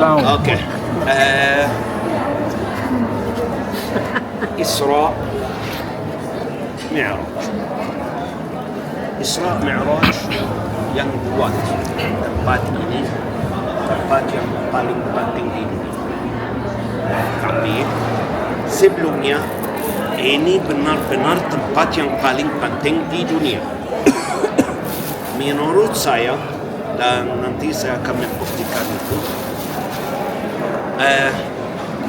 Okey. Isra Mi'raj. Isra Mi'raj yang buat tempat ini tempat yang paling penting di dunia. Tapi sebelumnya ini benar-benar tempat yang paling penting di dunia. Menurut saya, dan nanti saya akan membuktikan itu,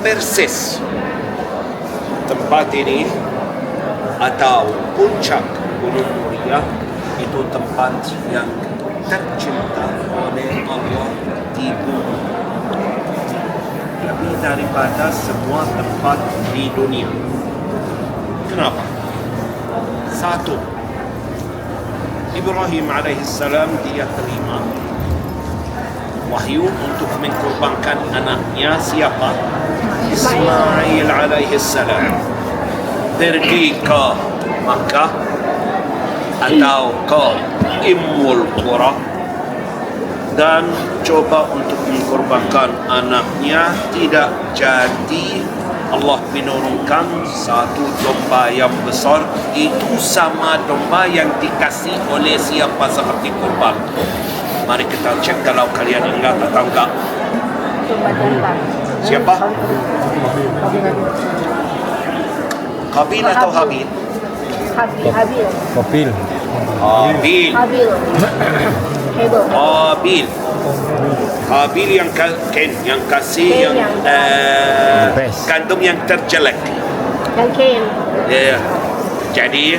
persis tempat ini atau puncak Gunung Muria itu tempat yang tercinta oleh Allah di bumi, lebih daripada semua tempat di dunia. Kenapa? Satu, Ibrahim alaihissalam dia terima wahyu untuk mengkorbankan anaknya siapa? Ismail alaihissalam. Pergi ke Makkah atau ke Ummul Qura dan coba untuk mengkorbankan anaknya, tidak jadi. Allah menurunkan satu domba yang besar, itu sama domba yang dikasih oleh siapa seperti kurban. Mari kita cek kalau kalian ingat atau enggak. Siapa? Qabil atau Habil? Habil. Habil. Habil. Habil yang kasih yang gandum yang terjelek. Jadi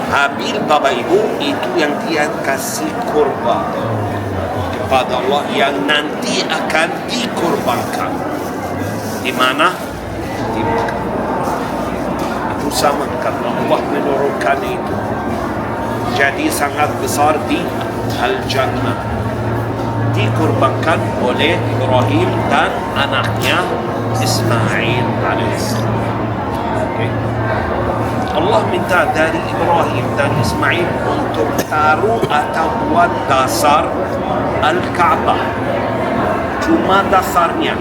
Habil bapa ibu itu yang dia kasih kurban kepada Allah yang nanti akan dikorbankan. Di mana? Di Makkah. Itu sama karena Allah menurunkan itu. Jadi sangat besar di Al-Jannah. Dikorbankan oleh Ibrahim dan anaknya Ismail alaihissalam. Okay. Allah minta dari Ibrahim dan Ismail untuk taruh atau buat dasar Al-Ka'bah. Cuma dasarnya.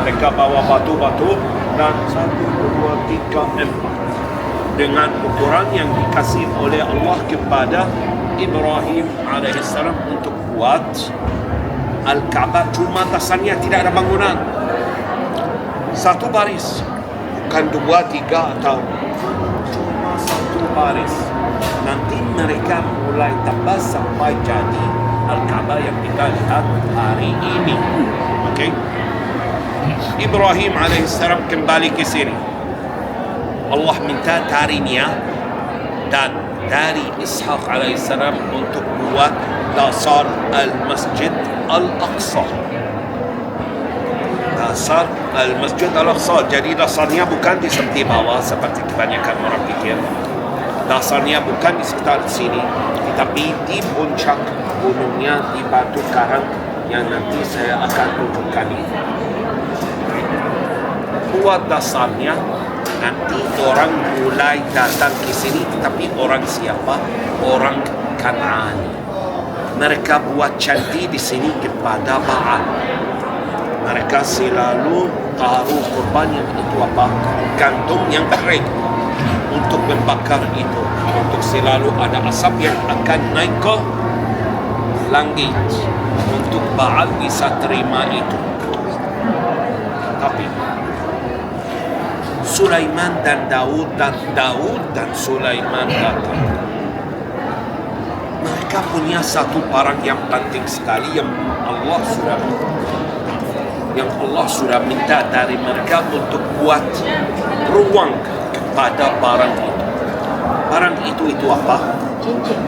Mereka bawa batu-batu dan 1, 2, 3, 4 dengan ukuran yang dikasih oleh Allah kepada Ibrahim alaihissalam untuk buat Al-Ka'bah. Cuma dasarnya, tidak ada bangunan. Satu baris, bukan 2, 3 atau cuma satu baris. Nanti mereka mulai tambah sampai jadi Al-Ka'bah yang kita lihat hari ini. Okay? Ibrahim alaihissalam kembali ke sini. Allah minta darinya dan dari Ishaq alaihissalam untuk buat dasar Al-Masjid Al-Aqsa. Dasar Al-Masjid Al-Aqsa. Jadi dasarnya bukan di seperti bawah seperti kebanyakan orang pikir. Dasarnya bukan di sekitar sini, tetapi di puncak gunungnya, di batu karang yang nanti saya akan tunjukkan ini. Buat dasarnya, nanti orang mulai datang ke sini, tetapi orang siapa? Orang Kan'ani. Mereka buat candi di sini kepada Baal. Mereka selalu taruh kurban yang itu apa? Gandum yang kering untuk membakar itu, untuk selalu ada asap yang akan naik ke langit untuk Baal bisa terima itu. Tapi Sulaiman dan Daud dan Sulaiman datang. Mereka punya satu barang yang penting sekali yang Allah sudah minta dari mereka untuk buat ruang kepada barang itu. Barang itu apa? Cincin.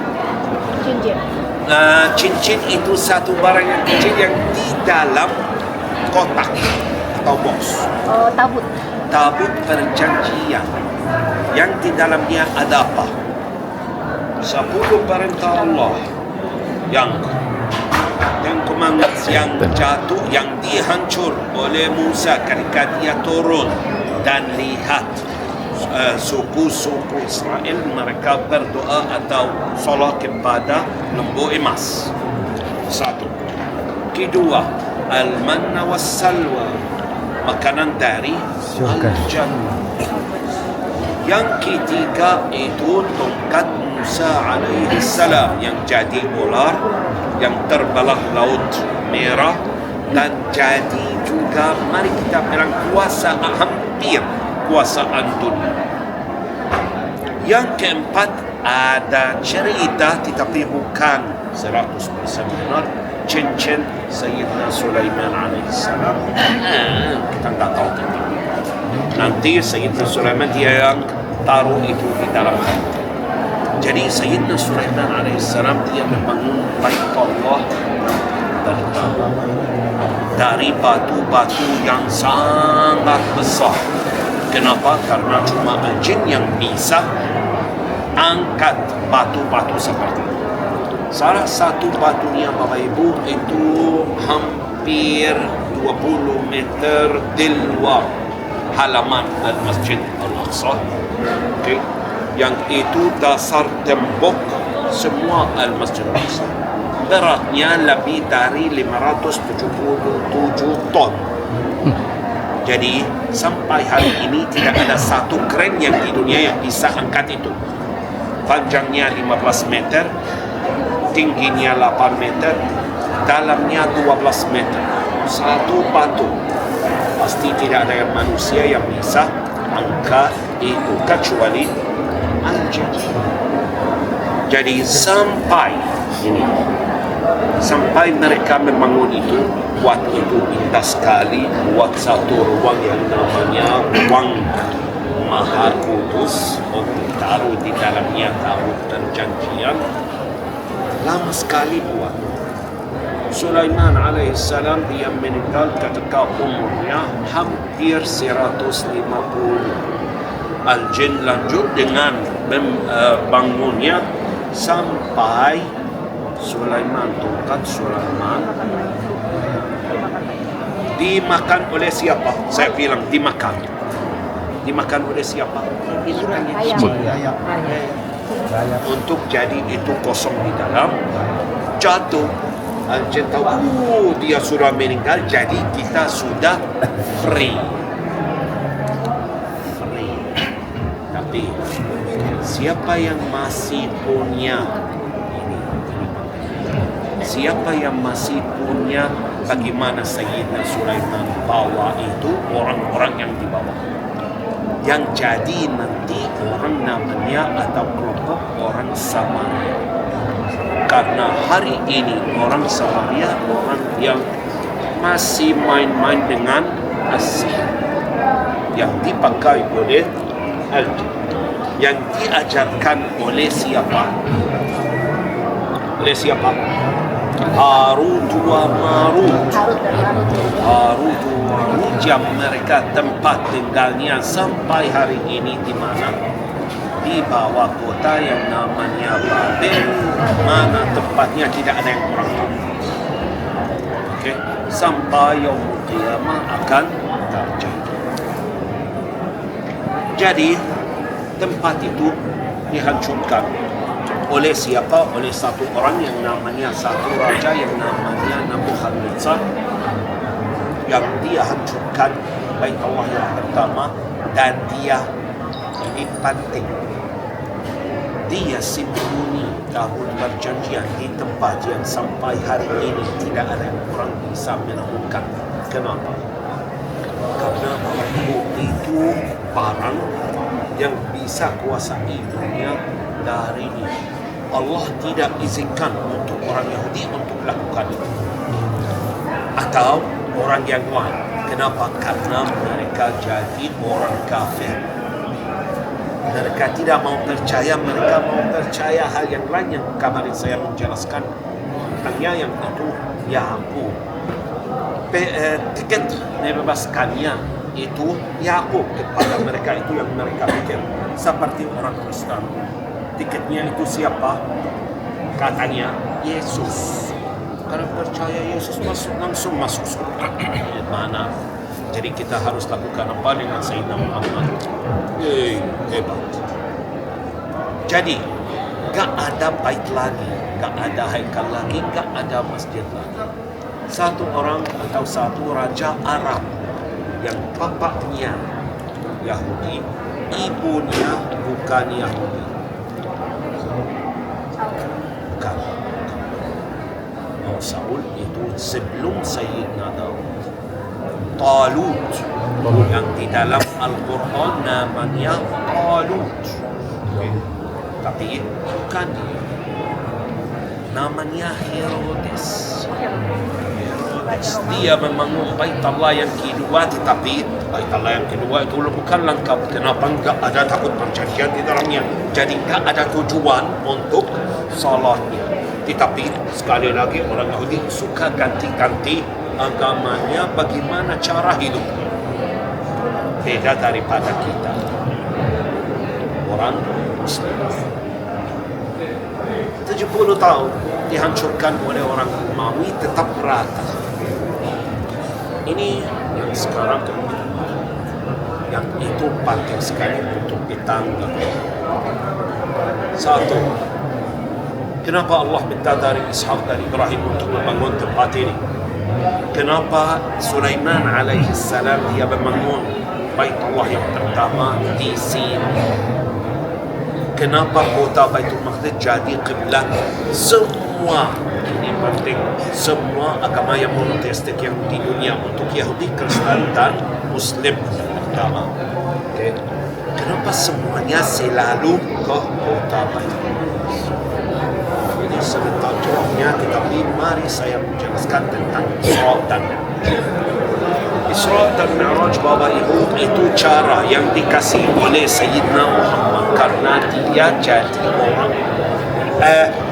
Cincin itu satu barang yang kecil yang di dalam kotak atau box. Tabut perjanjian yang di dalamnya ada apa? 10 perintah Allah yang yang jatuh, yang dihancur oleh Musa ketika dia turun dan lihat suku-suku Israel mereka berdoa atau solat kepada lembu emas. Satu. Kedua, al-manna was-salwa, makanan dari al-jannah. Yang ketiga itu tongkat Musa alaihi salam yang jadi ular, yang terbelah Laut Merah, dan jadi juga mari kita bilang hampir kuasaan dunia. Yang keempat ada cerita tetapi bukan 100% benar, cincin Sayyidina Sulaiman alaihissalam. Kita tak tahu tentang nanti Sayyidina Sulaiman dia yang taruh itu di dalam hati. Jadi Sayyidina Sulaiman alaihissalam dia membangun bait Allah dari batu-batu yang sangat besar. Kenapa? Karena cuma jin yang bisa angkat batu-batu seperti itu. Salah satu batunya Bapak Ibu itu hampir 20 meter di luar halaman Al-Masjid Al-Aqsa. Okay. Yang itu dasar tembok semua Al-Masjid Al-Aqsa. Beratnya lebih dari 577 ton. Jadi sampai hari ini tidak ada satu kren yang di dunia yang bisa angkat itu. Panjangnya 15 meter, tingginya 8 meter, dalamnya 12 meter. Satu batu. Pasti tidak ada yang manusia yang bisa angkat itu kecuali al-jin. Jadi sampai mereka membangun itu, buat itu indah sekali, buat satu ruang yang namanya ruang Maha Kudus untuk taruh di dalamnya tabut perjanjian. Lama sekali buat. Sulaiman alaihissalam dia meninggal ketika umurnya hampir 150. Al-jin lanjut dengan bangunnya sampai tongkat Sulaiman dimakan oleh siapa? Saya bilang dimakan oleh siapa? Itu untuk jadi itu kosong di dalam, jatuh. Al-jin tahu dia sudah meninggal, jadi kita sudah free. Tapi siapa yang masih punya bagaimana Sayyidina Sulaiman bawa itu orang-orang yang dibawa, yang jadi nanti orang namanya atau kelompok orang Samaria. Karena hari ini orang Samaria orang yang masih main-main dengan sihir yang dipakai oleh al-jin, yang diajarkan oleh siapa? Harut wa Marut yang mereka tempat tinggalnya sampai hari ini di mana? Di bawah kota yang namanya Babel, mana tempatnya tidak ada yang orang tahu. Okay. Sampai yaumul qiyamah akan terjadi. Jadi tempat itu dihancurkan oleh siapa? Oleh satu orang yang namanya satu raja yang namanya Nabukhadnezzar, yang dia hancurkan bait Allah yang pertama, dan dia ini penting, dia sembunyi tabut perjanjian di tempat yang sampai hari ini tidak ada yang orang bisa menemukan. Kenapa? Karena itu barang yang bisa kuasai dunia dari ini. Allah tidak izinkan untuk orang Yahudi untuk lakukan itu atau orang yang lain. Kenapa? Karena mereka jadi orang kafir. Mereka tidak mau percaya, mereka mau percaya hal yang lain yang kemarin saya menjelaskan tentangnya, yang itu Yakub. Tiket membebaskannya itu Yakub kepada mereka, itu yang mereka pikir seperti orang Kristen. Tiketnya itu siapa? Katanya Yesus. Karena percaya Yesus langsung masuk surga. Mana? Jadi kita harus lakukan apa dengan Sayyidina Muhammad? Hebat. Jadi gak ada bait lagi, gak ada haikal lagi, gak ada masjid lagi. satu orang atau satu raja Arab yang bapaknya Yahudi, ibunya bukan Yahudi. Bukan. Saul itu sebelum Sayyidina Daud. Talut yang di dalam Al-Quran namanya Talut. Tapi bukan dia. Namanya Herodes. Dia membangun Bait Allah yang kedua, tetapi Bait Allah yang kedua itu bukan lengkap. Kenapa enggak ada takut perjanjian di dalamnya? Jadi enggak ada tujuan untuk salatnya. Tetapi sekali lagi orang Yahudi suka ganti-ganti agamanya, bagaimana cara hidup. Beda daripada kita. Orang Muslim. 70 tahun dihancurkan oleh orang Romawi tetap rata. Ini yang sekarang yang itu penting sekali untuk ditanggung. Satu, kenapa Allah minta dari Ishak dan Ibrahim untuk membangun tempat ini? Kenapa Sulaiman alaihi salam dia membangun Bait Allah yang pertama di sini? Kenapa kota Baitul Maqdis jadi kiblat semua? Ini penting. Semua agama yang monoteistik yang di dunia untuk Yahudi, Kristen dan Muslim pertama. Okay. Kenapa semuanya selalu ke kota Baitul Maqdis? Ini sebentar jawabnya, tetapi mari saya menjelaskan tentang Isra dan Isra dan Mi'raj Bapak Ibu itu cara yang dikasih oleh Sayyidina Muhammad karena dia jadi orang.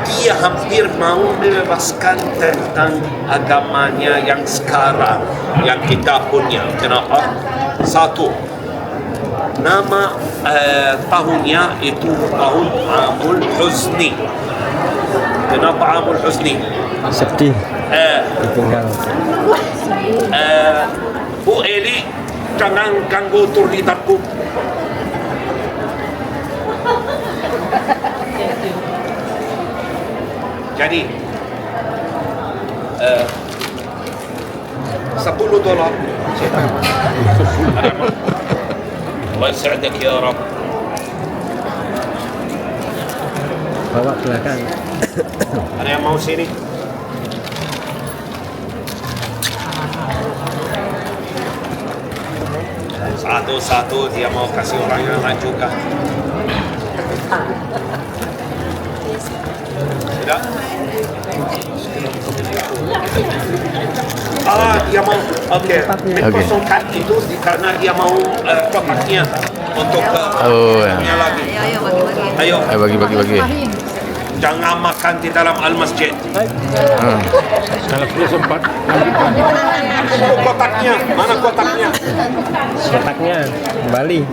Dia hampir mau membebaskan tentang agamanya yang sekarang, yang kita punya. Kenapa? Satu, nama tahunnya itu tahun Amul Huzni. Kenapa Amul Huzni? Sedih ditinggal. Bu Eli, jangan ganggu turnitarku. Jadi $10. Allah يسعدك ya Rabb. Bawa belakang. Ada yang mau sini? Satu-satu dia mau kasih orang yang lain juga. Tidak? Dia mau. Oke. Kosongkan itu karena dia mau kotaknya untuk punya lagi. Ayo. Bagi. Jangan makan di dalam al-masjid. Kalau perlu sempat. Kotaknya, mana kotaknya? Kotaknya kembali.